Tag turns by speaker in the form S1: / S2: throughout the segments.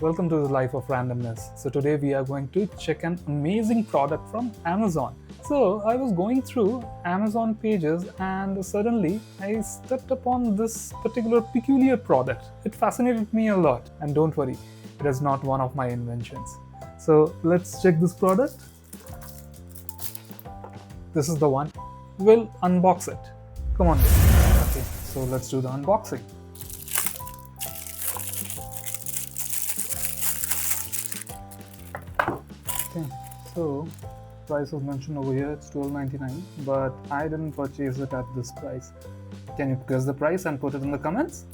S1: Welcome to the life of randomness. So today we are going to check an amazing product from Amazon. So I was going through Amazon pages and suddenly I stepped upon this particular peculiar product. It fascinated me a lot, and don't worry, it is not one of my inventions. So let's check this product. This is the one. We'll unbox it. Come on. Okay, so let's do the unboxing. Okay, so price was mentioned over here, it's $12.99, but I didn't purchase it at this price. Can you guess the price and put it in the comments?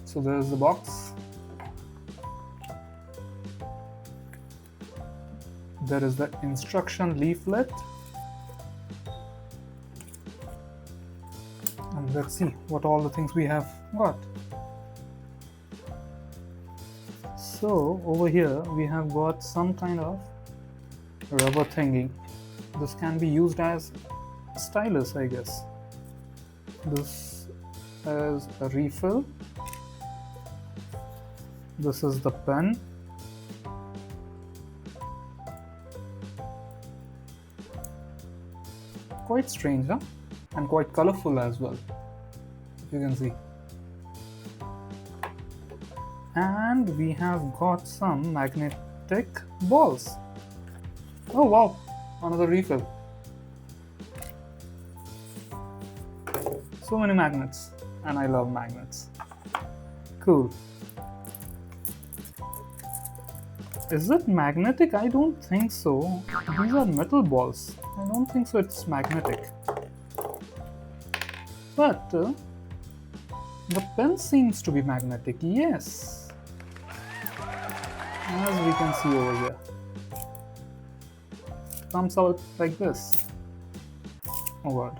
S1: So there's the box. There is the instruction leaflet. And let's see what all the things we have got. So over here we have got some kind of rubber thingy. This can be used as a stylus, I guess. This is a refill. This is the pen. Quite strange, huh? And quite colorful as well, if you can see. And we have got some magnetic balls. Oh wow, another refill. So many magnets, and I love magnets. Cool. Is it magnetic? I don't think so. These are metal balls. I don't think so it's magnetic. But the pen seems to be magnetic, yes. As we can see over here. Comes out like this. Oh god.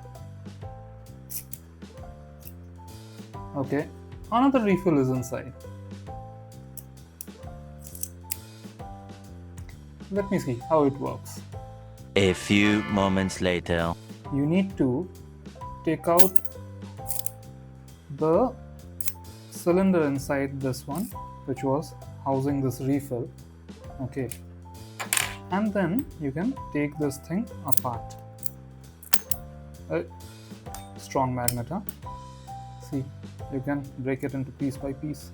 S1: Okay, another refill is inside. Let me see how it works.
S2: A few moments later.
S1: You need to take out the cylinder inside this one, which was housing this refill. Okay, and then you can take this thing apart. Strong magnet, huh? See, you can break it into piece by piece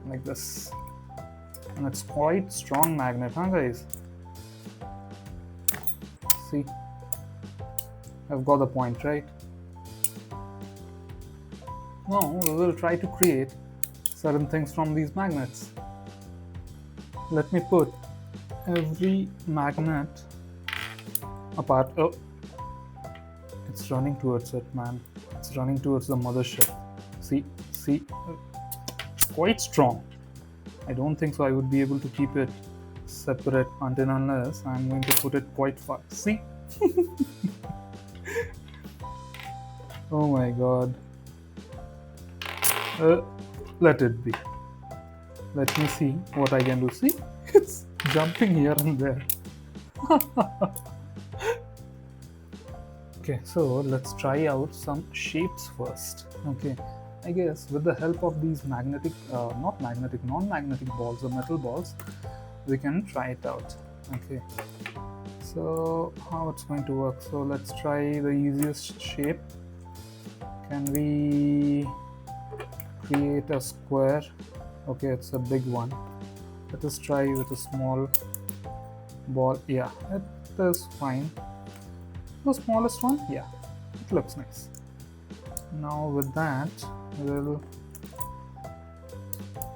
S1: like this, and it's quite strong magnet, huh guys? See, I've got the point, right? Now we will try to create certain things from these magnets. Let me put every magnet apart. Oh, it's running towards it, man. It's running towards the mothership. See, it's quite strong. I don't think so I would be able to keep it separate until unless I'm going to put it quite far. See? Oh my god. Let it be. Let me see what I can do. See? It's jumping here and there. Okay, so let's try out some shapes first. Okay, I guess with the help of these non-magnetic balls, the metal balls, we can try it out. Okay, so how it's going to work? So let's try the easiest shape. Can we create a square? Okay, it's a big one. Let us try with a small ball. Yeah, it is fine. The smallest one, yeah, it looks nice. Now with that, we'll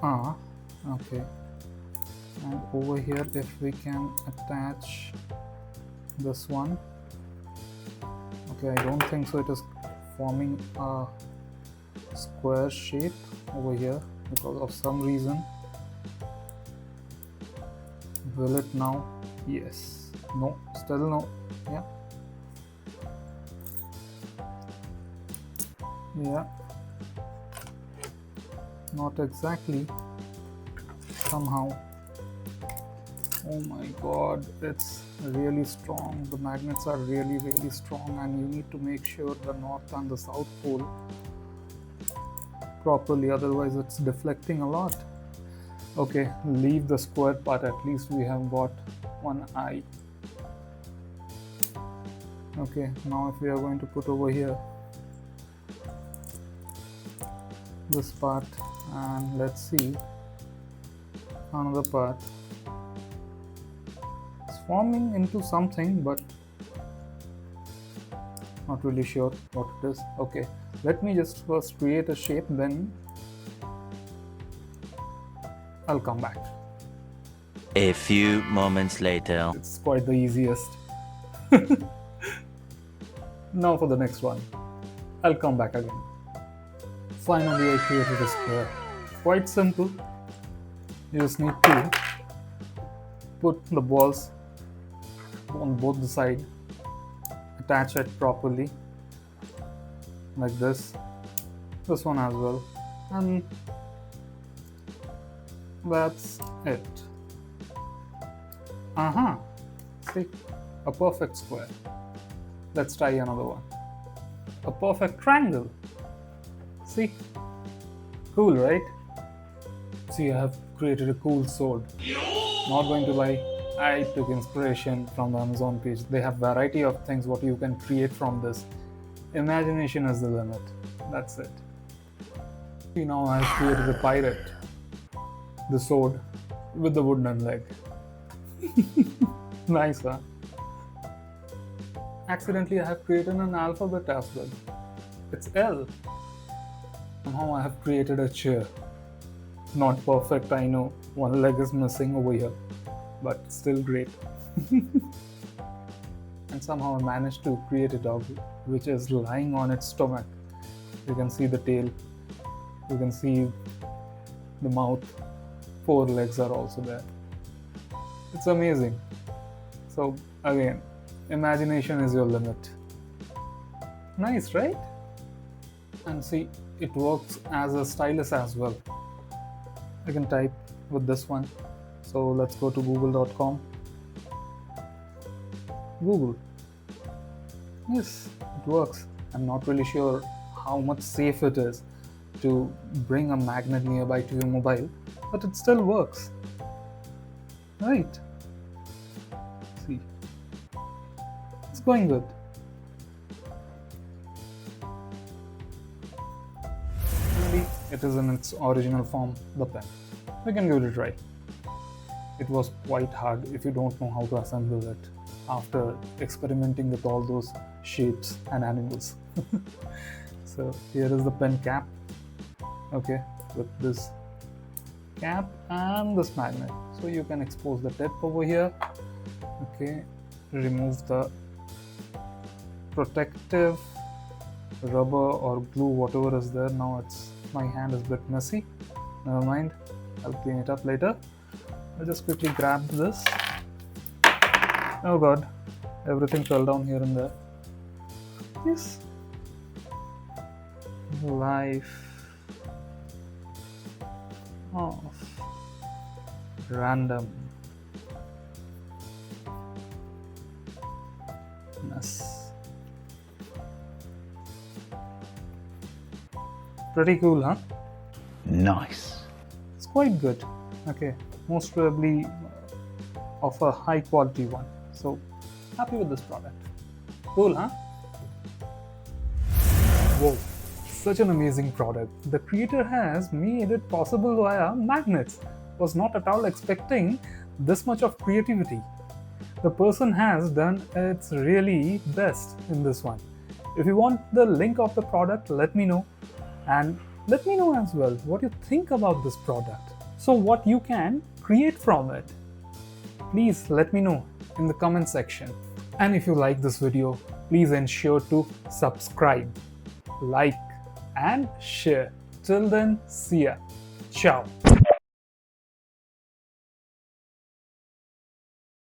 S1: okay. And over here, if we can attach this one. Okay, I don't think so it is forming a square shape over here because of some reason. Will it now? Yes. No, still no. Yeah, not exactly. Somehow. Oh my god, it's really strong. The magnets are really strong, and you need to make sure the north and the south pole properly, otherwise it's deflecting a lot. Okay, leave the square part, at least we have got one eye. Okay, now if we are going to put over here this part, and let's see another part. It's forming into something, but not really sure what it is. Okay, let me just first create a shape, then I'll come back.
S2: A few moments later.
S1: It's quite the easiest. Now for the next one. I'll come back again. Finally, I created a square. Quite simple. You just need to put the balls on both the sides, attach it properly like this one as well, and that's it. See, a perfect square. Let's try another one. A perfect triangle. See, cool, right? See, I have created a cool sword. Not going to lie, I took inspiration from the Amazon page. They have variety of things what you can create from this. Imagination is the limit. That's it. See, now I have created a pirate. The sword with the wooden leg. Nice, huh? Accidentally, I have created an alphabet as well. It's L. Somehow I have created a chair. Not perfect, I know. One leg is missing over here, but still great. And somehow I managed to create a dog which is lying on its stomach. You can see the tail. You can see the mouth. 4 legs are also there. It's amazing. So again, imagination is your limit. Nice, right? And see, it works as a stylus as well. I can type with this one. So let's go to google.com. Google. Yes, it works. I'm not really sure how much safe it is to bring a magnet nearby to your mobile, but it still works. Right? See, it's going good. Maybe it is in its original form, the pen. We can give it a try. It was quite hard if you don't know how to assemble it after experimenting with all those shapes and animals. So here is the pen cap. Okay, with this cap and this magnet. So you can expose the tip over here. Okay, remove the protective rubber or glue, whatever is there. Now my hand is a bit messy. Never mind, I'll clean it up later. I'll just quickly grab this. Oh god, everything fell down here and there. Yes. Life of randomness. Pretty cool, huh?
S2: Nice.
S1: It's quite good. Okay, most probably of a high quality one. So happy with this product. Cool, huh? Whoa, such an amazing product. The creator has made it possible via magnets. Was not at all expecting this much of creativity. The person has done its really best in this one. If you want the link of the product, let me know. And let me know as well what you think about this product. So what you can create from it. Please let me know in the comment section. And if you like this video, please ensure to subscribe, like, and share. Till then, see ya. Ciao.